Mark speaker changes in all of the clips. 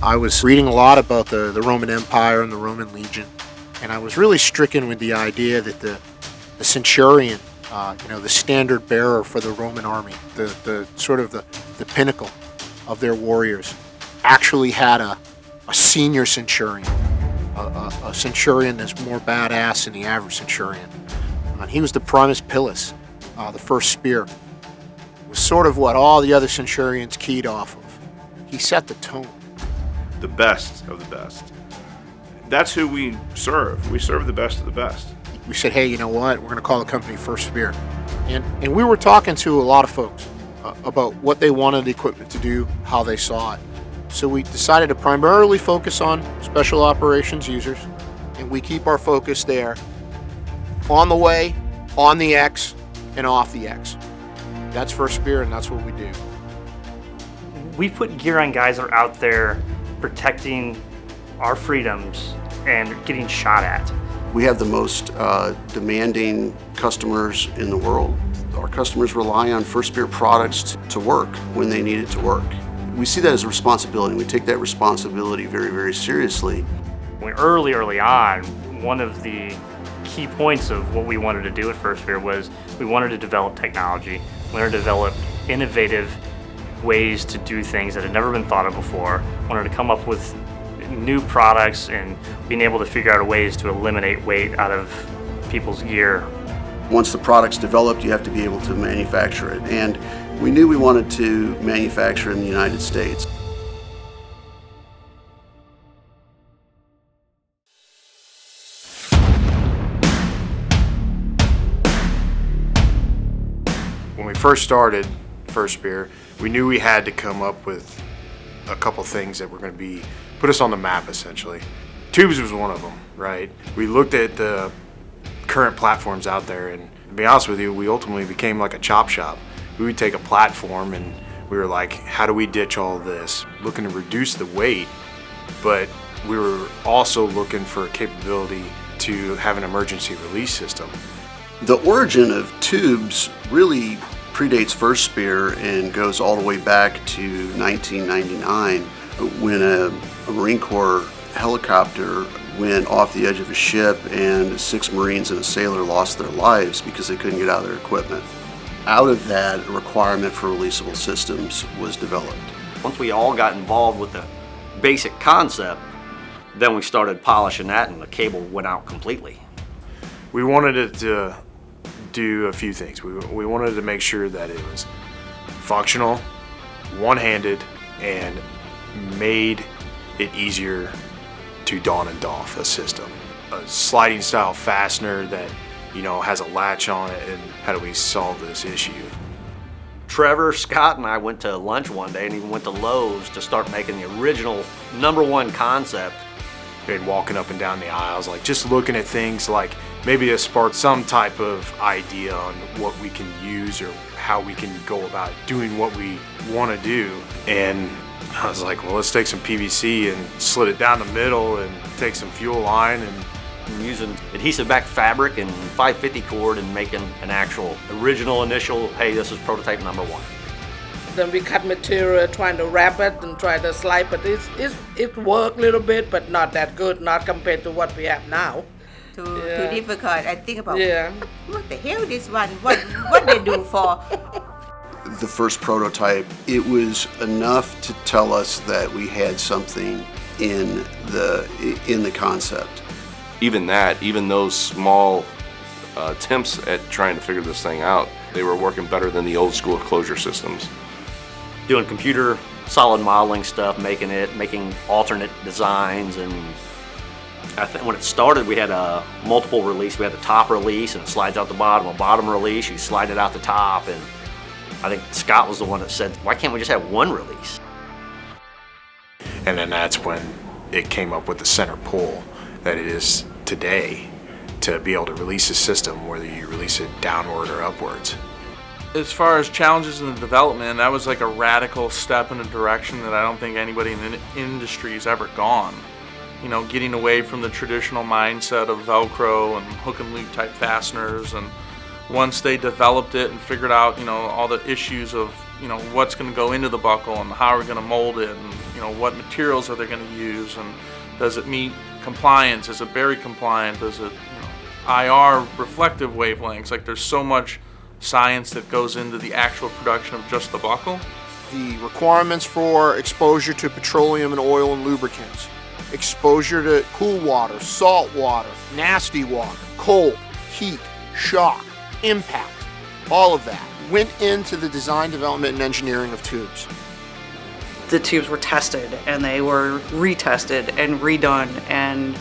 Speaker 1: I was reading a lot about the Roman Empire and the Roman Legion, and I was really stricken with the idea that the centurion, the standard bearer for the Roman army, the sort of the pinnacle of their warriors, actually had a senior centurion, a centurion that's more badass than the average centurion. And he was the primus pilus, the first spear. It was sort of what all the other centurions keyed off of. He set the tone.
Speaker 2: The best of the best. That's who we serve. We serve the best of the best.
Speaker 1: We said, hey, you know what? We're going to call the company FirstSpear. And we were talking to a lot of folks about what they wanted the equipment to do, how they saw it. So we decided to primarily focus on special operations users, and we keep our focus there on the way, on the X, and off the X. That's FirstSpear, and that's what we do.
Speaker 3: We put gear on guys that are out there protecting our freedoms and getting shot at.
Speaker 4: We have the most demanding customers in the world. Our customers rely on FirstSpear products to work when they need it to work. We see that as a responsibility. We take that responsibility very, very seriously.
Speaker 3: Early on, one of the key points of what we wanted to do at FirstSpear was we wanted to develop technology. We wanted to develop innovative ways to do things that had never been thought of before. We wanted to come up with new products and being able to figure out ways to eliminate weight out of people's gear.
Speaker 4: Once the product's developed, you have to be able to manufacture it. And we knew we wanted to manufacture in the United States.
Speaker 1: When we first started FirstSpear, we knew we had to come up with a couple things that were going to put us on the map, essentially. Tubes was one of them, right? We looked at the current platforms out there, and to be honest with you, we ultimately became like a chop shop. We would take a platform and we were like, how do we ditch all this? Looking to reduce the weight, but we were also looking for a capability to have an emergency release system.
Speaker 4: The origin of tubes really predates FirstSpear and goes all the way back to 1999 when a Marine Corps helicopter went off the edge of a ship and 6 Marines and a sailor lost their lives because they couldn't get out of their equipment. Out of that, a requirement for releasable systems was developed.
Speaker 5: Once we all got involved with the basic concept, then we started polishing that and the cable went out completely.
Speaker 1: We wanted it to do a few things. We wanted to make sure that it was functional, one-handed, and made it easier to don and doff a system. A sliding style fastener that has a latch on it, and how do we solve this issue?
Speaker 5: Trevor, Scott, and I went to lunch one day and even went to Lowe's to start making the original #1 concept.
Speaker 1: And walking up and down the aisles, like just looking at things like maybe to spark some type of idea on what we can use or how we can go about doing what we want to do. And I was like, well, let's take some PVC and slit it down the middle and take some fuel line and
Speaker 5: using adhesive back fabric and 550 cord and making an actual original initial, hey, this is prototype #1.
Speaker 6: Then we cut material, trying to wrap it and try to slide, but it worked a little bit, but not that good, not compared to what we have now.
Speaker 7: Too difficult. I think about
Speaker 6: Yeah.
Speaker 7: what the hell this one? What they do for?
Speaker 4: The first prototype, it was enough to tell us that we had something in the concept.
Speaker 2: Even those small attempts at trying to figure this thing out, they were working better than the old school closure systems.
Speaker 5: Doing computer solid modeling stuff, making alternate designs, and I think when it started we had a multiple release. We had the top release and it slides out the bottom, a bottom release, you slide it out the top, and I think Scott was the one that said, why can't we just have one release?
Speaker 1: And then that's when it came up with the center pull that it is today, to be able to release a system, whether you release it downward or upwards.
Speaker 8: As far as challenges in the development, that was like a radical step in a direction that I don't think anybody in the industry has ever gone. Getting away from the traditional mindset of Velcro and hook and loop type fasteners, and once they developed it and figured out, all the issues of what's going to go into the buckle and how we're going to mold it, and what materials are they going to use, and does it meet compliance? Is it Berry compliant? Does it IR reflective wavelengths? Like, there's so much science that goes into the actual production of just the buckle.
Speaker 1: The requirements for exposure to petroleum and oil and lubricants, exposure to cool water, salt water, nasty water, cold, heat, shock, impact, all of that went into the design, development, and engineering of tubes.
Speaker 9: The tubes were tested and they were retested and redone, and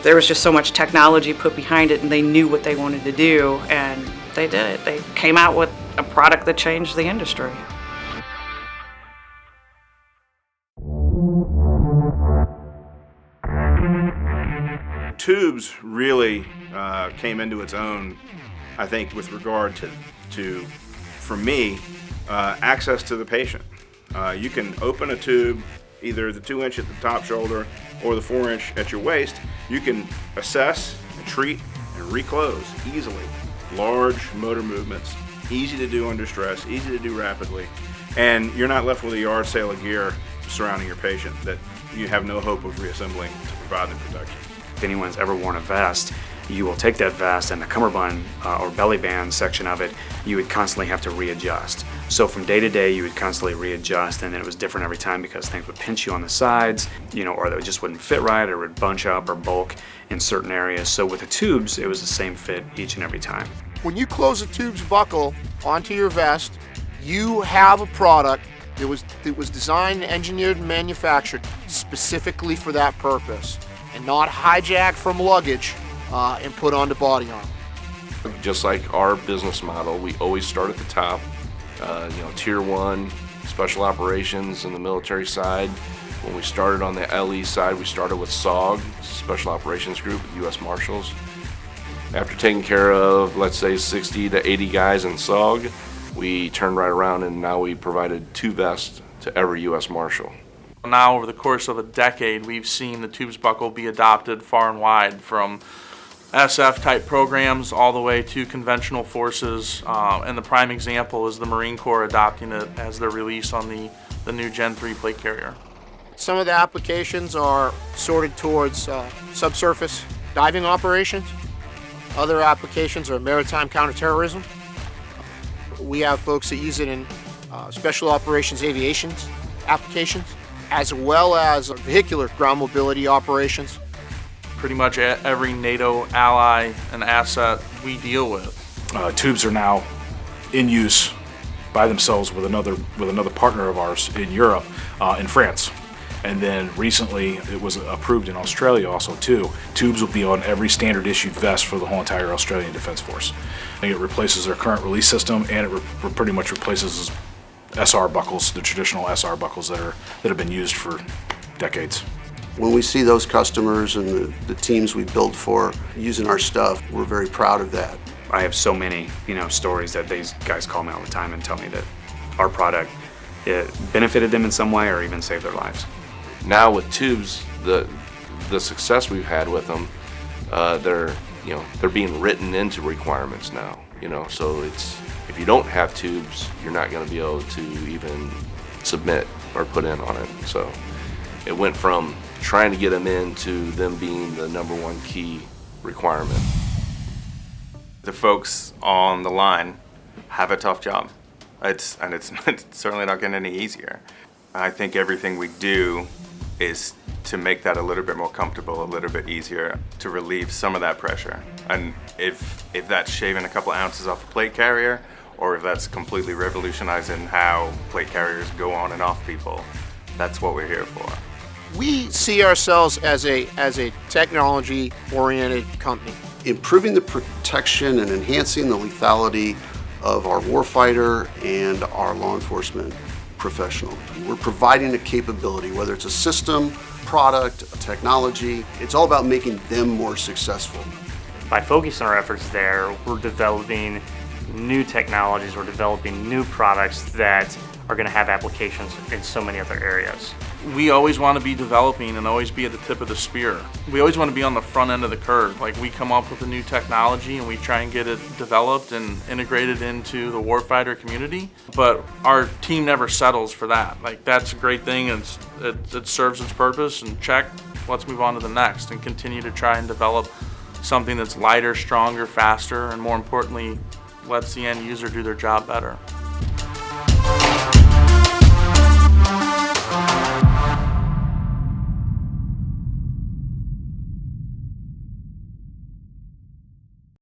Speaker 9: there was just so much technology put behind it, and they knew what they wanted to do, and they did it. They came out with a product that changed the industry.
Speaker 10: Tubes really came into its own, I think, with regard to for me, access to the patient. You can open a tube, either the 2-inch at the top shoulder or the 4-inch at your waist. You can assess and treat and reclose easily. Large motor movements, easy to do under stress, easy to do rapidly, and you're not left with a yard sale of gear surrounding your patient that you have no hope of reassembling to provide them protection.
Speaker 11: If anyone's ever worn a vest, you will take that vest and the cummerbund or belly band section of it, you would constantly have to readjust. So from day to day, you would constantly readjust, and then it was different every time because things would pinch you on the sides, or they just wouldn't fit right, or would bunch up or bulk in certain areas. So with the tubes, it was the same fit each and every time.
Speaker 1: When you close a tube's buckle onto your vest, you have a product that was designed, engineered, and manufactured specifically for that purpose, and not hijacked from luggage and put onto body armor.
Speaker 2: Just like our business model, we always start at the top. Tier 1, special operations in the military side. When we started on the LE side, we started with SOG, Special Operations Group, U.S. Marshals. After taking care of, let's say, 60 to 80 guys in SOG, we turned right around and now we provided 2 vests to every U.S. Marshal.
Speaker 8: Now, over the course of a decade, we've seen the tubes buckle be adopted far and wide, from SF type programs all the way to conventional forces, and the prime example is the Marine Corps adopting it as their release on the new Gen 3 plate carrier.
Speaker 1: Some of the applications are sorted towards subsurface diving operations. Other applications are maritime counterterrorism. We have folks that use it in special operations aviation applications, as well as vehicular ground mobility operations.
Speaker 8: Pretty much every NATO ally and asset we deal with.
Speaker 12: Tubes are now in use by themselves with another partner of ours in Europe, in France. And then recently it was approved in Australia also too. Tubes will be on every standard issued vest for the whole entire Australian Defence Force. I think it replaces their current release system, and it pretty much replaces SR buckles, the traditional SR buckles that have been used for decades.
Speaker 4: When we see those customers and the teams we build for using our stuff, we're very proud of that.
Speaker 11: I have so many, stories that these guys call me all the time and tell me that our product, it benefited them in some way or even saved their lives.
Speaker 2: Now with tubes, the success we've had with them, they're being written into requirements now. So if you don't have tubes, you're not going to be able to even submit or put in on it. So it went from trying to get them in to them being the #1 key requirement.
Speaker 13: The folks on the line have a tough job. It's certainly not getting any easier. I think everything we do is to make that a little bit more comfortable, a little bit easier, to relieve some of that pressure. And if that's shaving a couple ounces off a plate carrier, or if that's completely revolutionizing how plate carriers go on and off people, that's what we're here for.
Speaker 1: We see ourselves as a technology-oriented company.
Speaker 4: Improving the protection and enhancing the lethality of our warfighter and our law enforcement professional. We're providing a capability, whether it's a system, product, a technology. It's all about making them more successful.
Speaker 3: By focusing our efforts there, we're developing new technologies, we're developing new products that are going to have applications in so many other areas.
Speaker 8: we always want to be developing and always be at the tip of the spear. We always want to be on the front end of the curve. Like, we come up with a new technology and we try and get it developed and integrated into the warfighter community, but our team never settles for that. Like, that's a great thing, and it serves its purpose, and check, let's move on to the next and continue to try and develop something that's lighter, stronger, faster, and more importantly, lets the end user do their job better.